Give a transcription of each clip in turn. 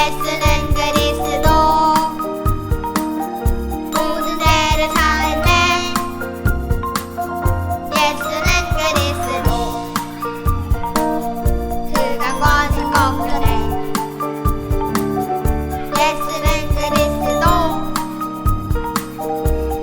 예수는 그리스도 모든 죄를 사했네. 예수는 그리스도 그가 거짓 거꾸네. 예수는 그리스도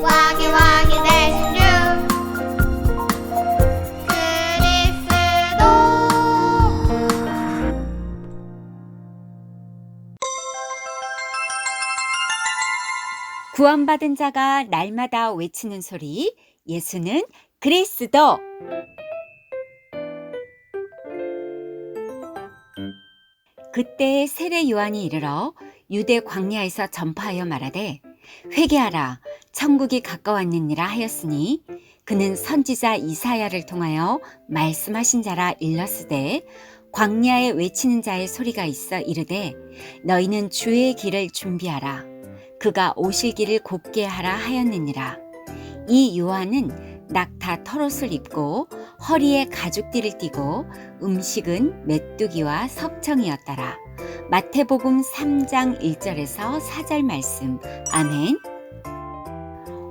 왕이 되신 주 그리스도. 구원받은 자가 날마다 외치는 소리, 예수는 그리스도. 그때 세례 요한이 이르러 유대 광야에서 전파하여 말하되 회개하라 천국이 가까웠느니라 하였으니 그는 선지자 이사야를 통하여 말씀하신 자라 일렀으되 광야에 외치는 자의 소리가 있어 이르되 너희는 주의 길을 준비하라 그가 오실 길을 곧게 하라 하였느니라. 이 요한은 낙타 털옷을 입고 허리에 가죽띠를 띠고 음식은 메뚜기와 석청이었더라. 마태복음 3장 1절에서 4절 말씀. 아멘.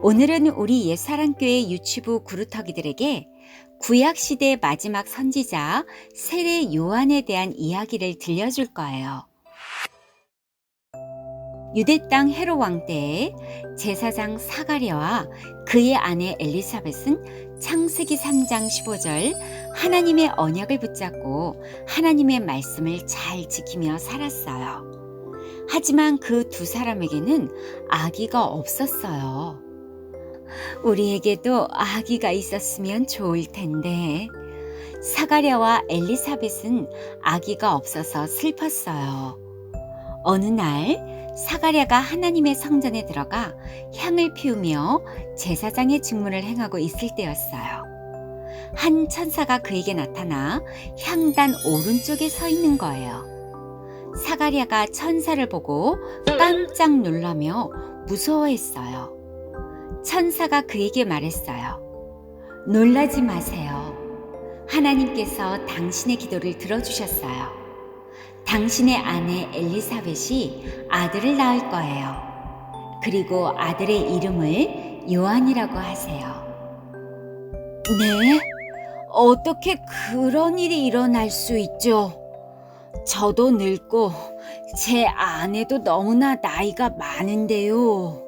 오늘은 우리 옛사랑교회 유치부 구루터기들에게 구약시대 마지막 선지자 세례 요한에 대한 이야기를 들려줄 거예요. 유대 땅 헤롯 왕 때에 제사장 사가랴와 그의 아내 엘리사벳은 창세기 3장 15절 하나님의 언약을 붙잡고 하나님의 말씀을 잘 지키며 살았어요. 하지만 그 두 사람에게는 아기가 없었어요. 우리에게도 아기가 있었으면 좋을 텐데 사가랴와 엘리사벳은 아기가 없어서 슬펐어요. 어느 날 사가랴가 하나님의 성전에 들어가 향을 피우며 제사장의 직무를 행하고 있을 때였어요. 한 천사가 그에게 나타나 향단 오른쪽에 서 있는 거예요. 사가랴가 천사를 보고 깜짝 놀라며 무서워했어요. 천사가 그에게 말했어요. 놀라지 마세요. 하나님께서 당신의 기도를 들어주셨어요. 당신의 아내 엘리사벳이 아들을 낳을 거예요. 그리고 아들의 이름을 요한이라고 하세요. 네? 어떻게 그런 일이 일어날 수 있죠? 저도 늙고 제 아내도 너무나 나이가 많은데요.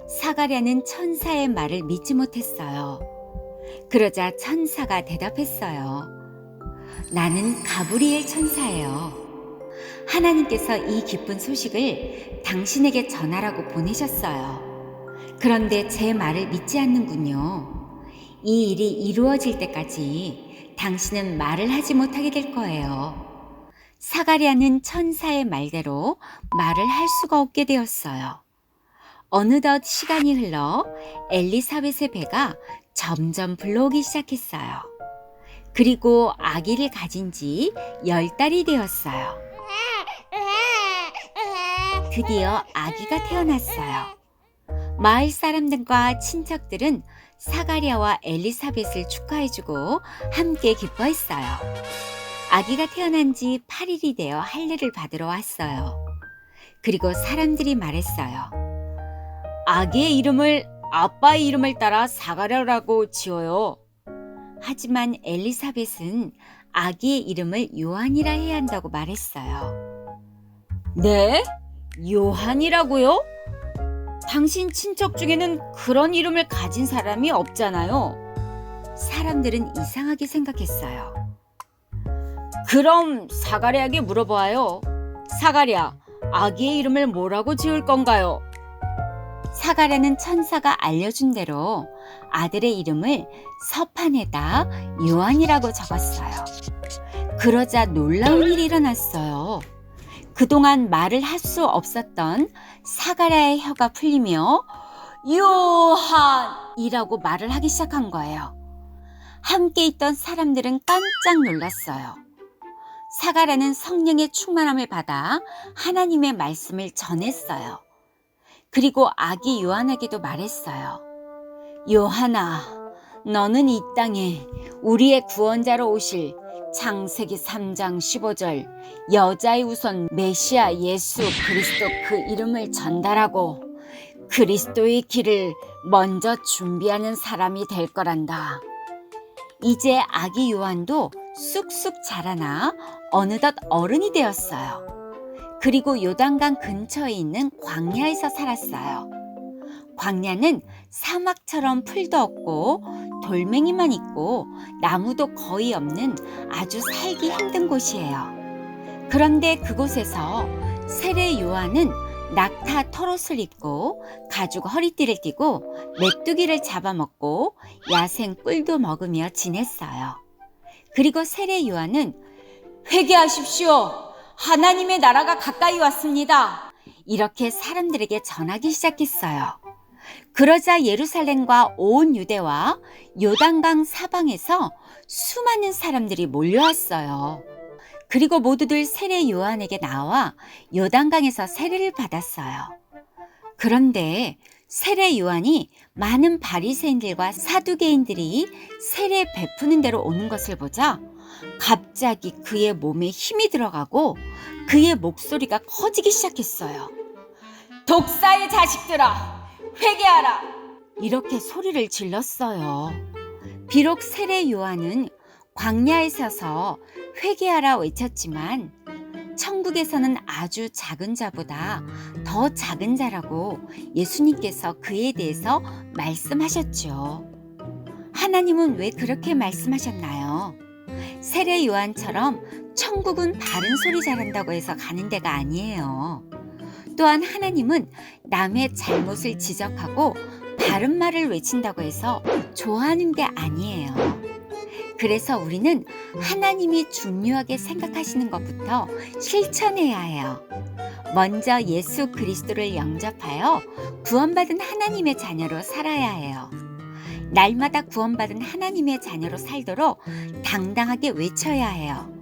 사가랴는 천사의 말을 믿지 못했어요. 그러자 천사가 대답했어요. 나는 가브리엘 천사예요. 하나님께서 이 기쁜 소식을 당신에게 전하라고 보내셨어요. 그런데 제 말을 믿지 않는군요. 이 일이 이루어질 때까지 당신은 말을 하지 못하게 될 거예요. 사가랴는 천사의 말대로 말을 할 수가 없게 되었어요. 어느덧 시간이 흘러 엘리사벳의 배가 점점 불러오기 시작했어요. 그리고 아기를 가진 지 10달이 되었어요. 드디어 아기가 태어났어요. 마을 사람들과 친척들은 사가랴와 엘리사벳을 축하해주고 함께 기뻐했어요. 아기가 태어난 지 8일이 되어 할례를 받으러 왔어요. 그리고 사람들이 말했어요. 아기의 이름을 아빠의 이름을 따라 사가랴라고 지어요. 하지만 엘리사벳은 아기의 이름을 요한이라 해야 한다고 말했어요. 네? 요한이라고요? 당신 친척 중에는 그런 이름을 가진 사람이 없잖아요. 사람들은 이상하게 생각했어요. 그럼 사가랴에게 물어봐요. 사가랴, 아기의 이름을 뭐라고 지을 건가요? 사가랴는 천사가 알려준 대로 아들의 이름을 서판에다 요한이라고 적었어요. 그러자 놀라운 일이 일어났어요. 그동안 말을 할 수 없었던 사가랴의 혀가 풀리며 요한이라고 말을 하기 시작한 거예요. 함께 있던 사람들은 깜짝 놀랐어요. 사가랴는 성령의 충만함을 받아 하나님의 말씀을 전했어요. 그리고 아기 요한에게도 말했어요. 요한아, 너는 이 땅에 우리의 구원자로 오실 창세기 3장 15절 여자의 우선 메시아 예수 그리스도 그 이름을 전달하고 그리스도의 길을 먼저 준비하는 사람이 될 거란다. 이제 아기 요한도 쑥쑥 자라나 어느덧 어른이 되었어요. 그리고 요단강 근처에 있는 광야에서 살았어요. 광야는 사막처럼 풀도 없고 돌멩이만 있고 나무도 거의 없는 아주 살기 힘든 곳이에요. 그런데 그곳에서 세례 요한은 낙타 털옷을 입고 가죽 허리띠를 띠고 메뚜기를 잡아먹고 야생 꿀도 먹으며 지냈어요. 그리고 세례 요한은 회개하십시오. 하나님의 나라가 가까이 왔습니다. 이렇게 사람들에게 전하기 시작했어요. 그러자 예루살렘과 온 유대와 요단강 사방에서 수많은 사람들이 몰려왔어요. 그리고 모두들 세례 요한에게 나와 요단강에서 세례를 받았어요. 그런데 세례 요한이 많은 바리새인들과 사두개인들이 세례 베푸는 대로 오는 것을 보자 갑자기 그의 몸에 힘이 들어가고 그의 목소리가 커지기 시작했어요. 독사의 자식들아! 회개하라! 이렇게 소리를 질렀어요. 비록 세례 요한은 광야에 서서 회개하라 외쳤지만 천국에서는 아주 작은 자보다 더 작은 자라고 예수님께서 그에 대해서 말씀하셨죠. 하나님은 왜 그렇게 말씀하셨나요? 세례 요한처럼 천국은 바른 소리 잘한다고 해서 가는 데가 아니에요. 또한 하나님은 남의 잘못을 지적하고 바른 말을 외친다고 해서 좋아하는 게 아니에요. 그래서 우리는 하나님이 중요하게 생각하시는 것부터 실천해야 해요. 먼저 예수 그리스도를 영접하여 구원받은 하나님의 자녀로 살아야 해요. 날마다 구원받은 하나님의 자녀로 살도록 당당하게 외쳐야 해요.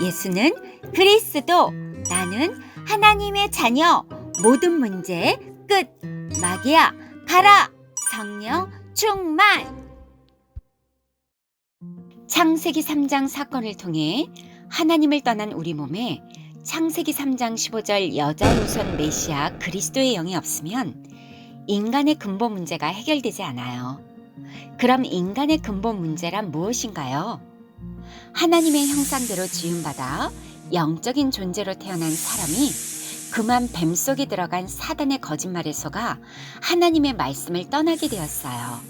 예수는 그리스도, 나는 하나님의 자녀, 모든 문제 끝, 마귀야 가라, 성령 충만. 창세기 3장 사건을 통해 하나님을 떠난 우리 몸에 창세기 3장 15절 여자의 우선 메시아 그리스도의 영이 없으면 인간의 근본 문제가 해결되지 않아요. 그럼 인간의 근본 문제란 무엇인가요? 하나님의 형상대로 지음받아 영적인 존재로 태어난 사람이 그만 뱀속에 들어간 사단의 거짓말에 속아 하나님의 말씀을 떠나게 되었어요.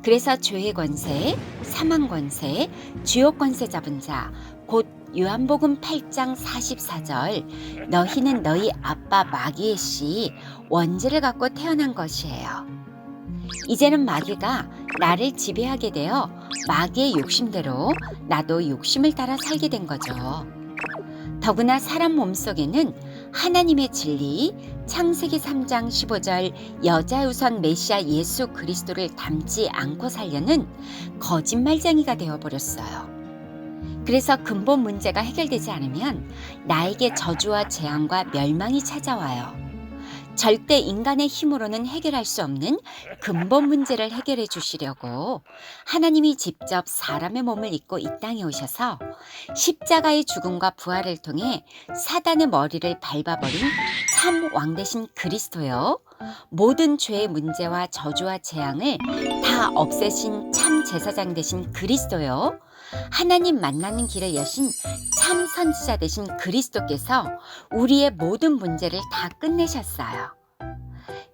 그래서 죄의 권세, 사망 권세, 주요 권세 잡은 자, 곧 요한복음 8장 44절 너희는 너희 아빠 마귀의 씨 원죄를 갖고 태어난 것이에요. 이제는 마귀가 나를 지배하게 되어 마귀의 욕심대로 나도 욕심을 따라 살게 된 거죠. 더구나 사람 몸속에는 하나님의 진리, 창세기 3장 15절 여자 우선 메시아 예수 그리스도를 닮지 않고 살려는 거짓말쟁이가 되어버렸어요. 그래서 근본 문제가 해결되지 않으면 나에게 저주와 재앙과 멸망이 찾아와요. 절대 인간의 힘으로는 해결할 수 없는 근본 문제를 해결해 주시려고 하나님이 직접 사람의 몸을 입고 이 땅에 오셔서 십자가의 죽음과 부활을 통해 사단의 머리를 밟아버린 참 왕 되신 그리스도요, 모든 죄의 문제와 저주와 재앙을 다 없애신 참 제사장 되신 그리스도요, 하나님 만나는 길을 여신 참 선지자 되신 그리스도께서 우리의 모든 문제를 다 끝내셨어요.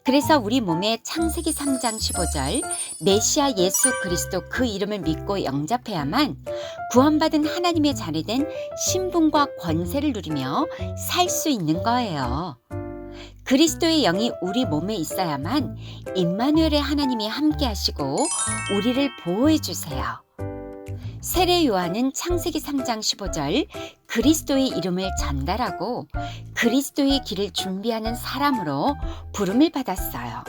그래서 우리 몸에 창세기 3장 15절 메시아 예수 그리스도 그 이름을 믿고 영접해야만 구원받은 하나님의 자녀된 신분과 권세를 누리며 살 수 있는 거예요. 그리스도의 영이 우리 몸에 있어야만 임마누엘의 하나님이 함께 하시고 우리를 보호해 주세요. 세례 요한은 창세기 3장 15절 그리스도의 이름을 전달하고 그리스도의 길을 준비하는 사람으로 부름을 받았어요.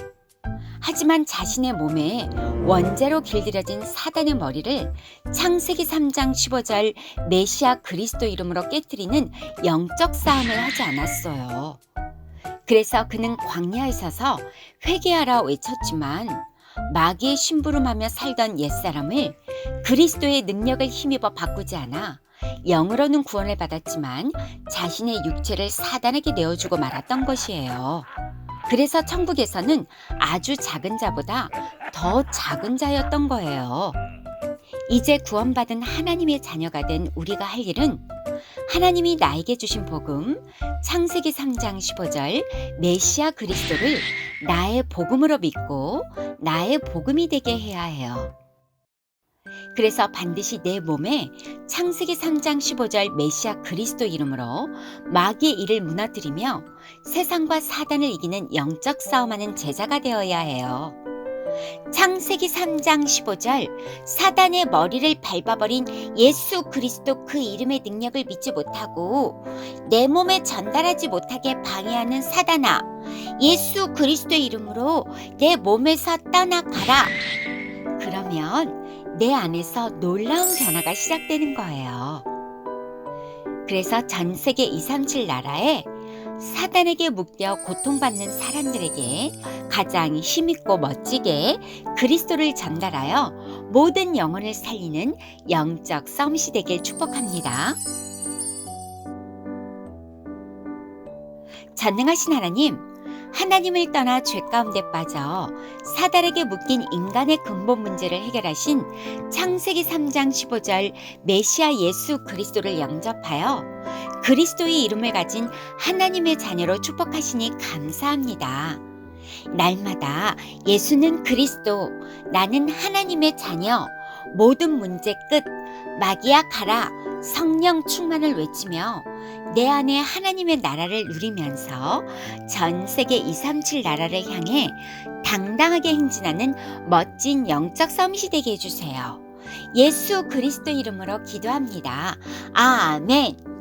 하지만 자신의 몸에 원죄로 길들여진 사단의 머리를 창세기 3장 15절 메시아 그리스도 이름으로 깨뜨리는 영적 싸움을 하지 않았어요. 그래서 그는 광야에 서서 회개하라 외쳤지만 마귀의 심부름하며 살던 옛사람을 그리스도의 능력을 힘입어 바꾸지 않아 영으로는 구원을 받았지만 자신의 육체를 사단에게 내어주고 말았던 것이에요. 그래서 천국에서는 아주 작은 자보다 더 작은 자였던 거예요. 이제 구원받은 하나님의 자녀가 된 우리가 할 일은 하나님이 나에게 주신 복음, 창세기 3장 15절 메시아 그리스도를 나의 복음으로 믿고 나의 복음이 되게 해야 해요. 그래서 반드시 내 몸에 창세기 3장 15절 메시아 그리스도 이름으로 마귀의 일을 무너뜨리며 세상과 사단을 이기는 영적 싸움하는 제자가 되어야 해요. 창세기 3장 15절 사단의 머리를 밟아버린 예수 그리스도 그 이름의 능력을 믿지 못하고 내 몸에 전달하지 못하게 방해하는 사단아, 예수 그리스도의 이름으로 내 몸에서 떠나가라. 그러면 내 안에서 놀라운 변화가 시작되는 거예요. 그래서 전 세계 237 나라에 사단에게 묶여 고통받는 사람들에게 가장 힘있고 멋지게 그리스도를 전달하여 모든 영혼을 살리는 영적 썸시 되길 축복합니다. 전능하신 하나님을 떠나 죄 가운데 빠져 사단에게 묶인 인간의 근본 문제를 해결하신 창세기 3장 15절 메시아 예수 그리스도를 영접하여 그리스도의 이름을 가진 하나님의 자녀로 축복하시니 감사합니다. 날마다 예수는 그리스도, 나는 하나님의 자녀, 모든 문제 끝, 마귀야 가라, 성령 충만을 외치며 내 안에 하나님의 나라를 누리면서 전 세계 237 나라를 향해 당당하게 행진하는 멋진 영적 썸밋이 되게 해주세요. 예수 그리스도 이름으로 기도합니다. 아멘.